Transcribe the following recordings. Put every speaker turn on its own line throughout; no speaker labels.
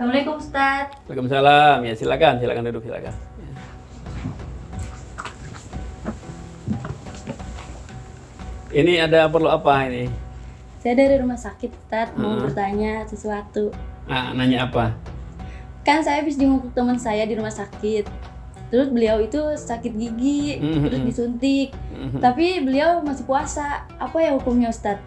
Assalamualaikum Ustaz.
Waalaikumsalam. Ya silakan duduk silakan. Ini ada perlu apa ini?
Saya dari rumah sakit Ustaz, mau bertanya sesuatu.
Ah, nanya apa?
Kan saya habis jenguk teman saya di rumah sakit. Terus beliau itu sakit gigi, terus disuntik. Tapi beliau masih puasa. Apa ya hukumnya Ustaz?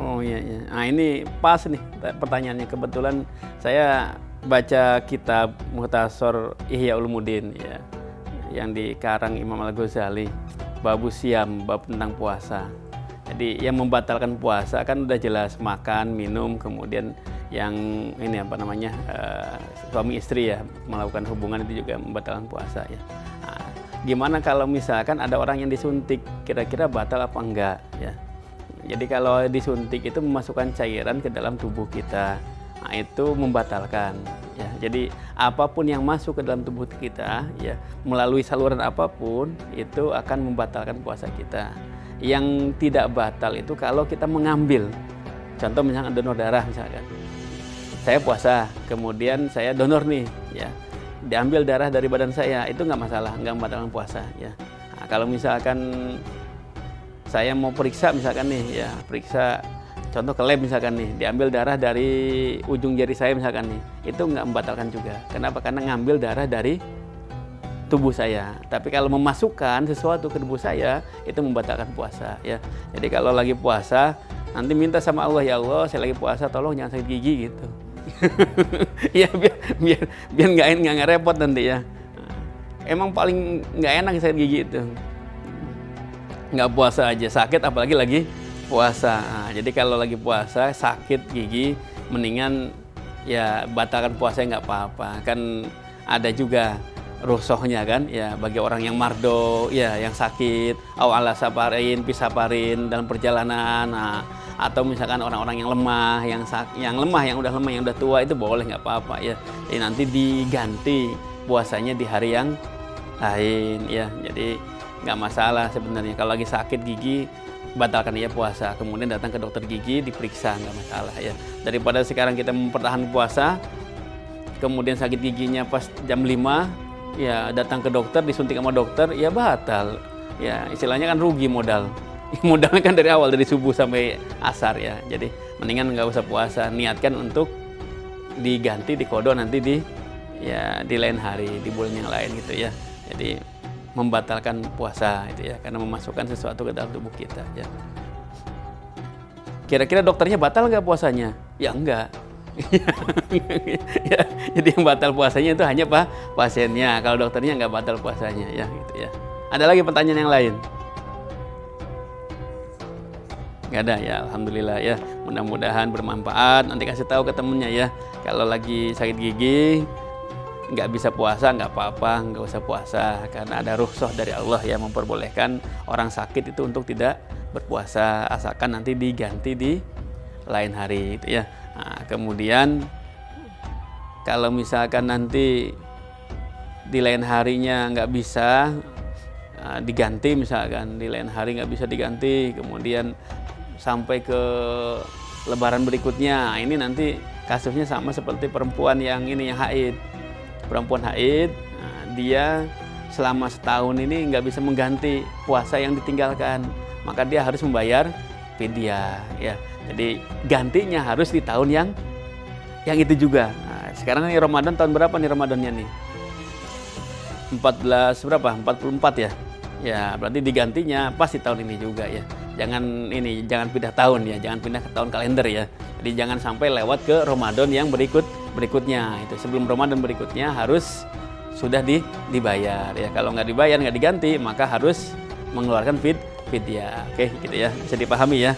Oh iya. Nah ini pas nih pertanyaannya. Kebetulan saya baca kitab Mukhtasar Ihya Ulumuddin ya, yang dikarang Imam Al-Ghazali, Babu Siyam, bab tentang puasa. Jadi yang membatalkan puasa kan udah jelas makan, minum, kemudian yang ini apa namanya suami istri ya melakukan hubungan itu juga membatalkan puasa ya. Nah, gimana kalau misalkan ada orang yang disuntik, kira-kira batal apa enggak ya? Jadi kalau disuntik itu memasukkan cairan ke dalam tubuh kita, nah itu membatalkan ya. Jadi apapun yang masuk ke dalam tubuh kita ya melalui saluran apapun itu akan membatalkan puasa kita. Yang tidak batal itu kalau kita mengambil, contoh misalnya donor darah misalkan, saya puasa kemudian saya donor nih ya, diambil darah dari badan saya, itu nggak masalah, nggak membatalkan puasa ya. Nah, kalau misalkan saya mau periksa misalkan nih ya, periksa contoh ke lab misalkan nih, diambil darah dari ujung jari saya misalkan nih, itu nggak membatalkan juga. Kenapa? Karena ngambil darah dari tubuh saya. Tapi kalau memasukkan sesuatu ke tubuh saya, itu membatalkan puasa ya. Jadi kalau lagi puasa, nanti minta sama Allah, ya Allah saya lagi puasa, tolong jangan sakit gigi gitu. Ya biar nggak repot nanti ya. Emang paling nggak enak sakit gigi itu. Nggak puasa aja sakit, apalagi lagi puasa. Nah, jadi kalau lagi puasa sakit gigi, mendingan ya batalkan puasanya nggak apa-apa. Kan ada juga rukhsahnya kan ya bagi orang yang mardo ya, yang sakit, ala saparin, pisaparin dalam perjalanan. Nah, atau misalkan orang-orang yang lemah, yang udah tua itu boleh, nggak apa-apa ya. Jadi nanti diganti puasanya di hari yang lain ya. Jadi nggak masalah sebenarnya. Kalau lagi sakit gigi, batalkan ya puasa, kemudian datang ke dokter gigi diperiksa, nggak masalah ya. Daripada sekarang kita mempertahankan puasa, kemudian sakit giginya pas jam 5 ya datang ke dokter, disuntik sama dokter, ya batal ya, istilahnya kan rugi modalnya kan dari awal, dari subuh sampai asar ya. Jadi mendingan nggak usah puasa, niatkan untuk diganti, dikodok nanti di lain hari, di bulan yang lain gitu ya. Jadi membatalkan puasa itu ya, karena memasukkan sesuatu ke dalam tubuh kita ya. Kira-kira dokternya batal nggak puasanya? Ya enggak. Ya, jadi yang batal puasanya itu hanya pasiennya, kalau dokternya nggak batal puasanya ya gitu ya. Ada lagi pertanyaan yang lain? Nggak ada ya, alhamdulillah ya. Mudah-mudahan bermanfaat. Nanti kasih tahu ke temennya ya, kalau lagi sakit gigi nggak bisa puasa, nggak apa-apa, nggak usah puasa, karena ada rukhsah dari Allah yang memperbolehkan orang sakit itu untuk tidak berpuasa, asalkan nanti diganti di lain hari itu ya. Nah, kemudian kalau misalkan nanti di lain harinya nggak bisa diganti, misalkan di lain hari nggak bisa diganti, kemudian sampai ke lebaran berikutnya, ini nanti kasusnya sama seperti perempuan yang haid. Perempuan haid, dia selama setahun ini nggak bisa mengganti puasa yang ditinggalkan, maka dia harus membayar fidyah ya. Jadi gantinya harus di tahun yang itu juga. Nah, sekarang ini Ramadan, tahun berapa nih Ramadannya nih? 44 ya. Ya, berarti digantinya pas di tahun ini juga ya. Jangan pindah tahun ya, jangan pindah ke tahun kalender ya. Jadi jangan sampai lewat ke Ramadan yang berikutnya. Itu sebelum Ramadan berikutnya harus sudah dibayar ya. Kalau nggak dibayar, nggak diganti, maka harus mengeluarkan fidyah. Oke, gitu ya. Bisa dipahami ya.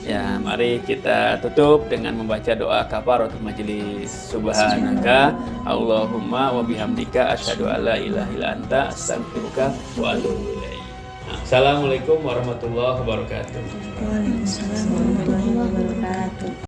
Ya, mari kita tutup dengan membaca doa kafaratul majelis. Subhanaka Allahumma wa bihamdika asyhadu alla ilaha illa anta astaghfiruka wa atubu ilaik. Assalamualaikum warahmatullahi wabarakatuh.
Waalaikumsalam warahmatullahi wabarakatuh.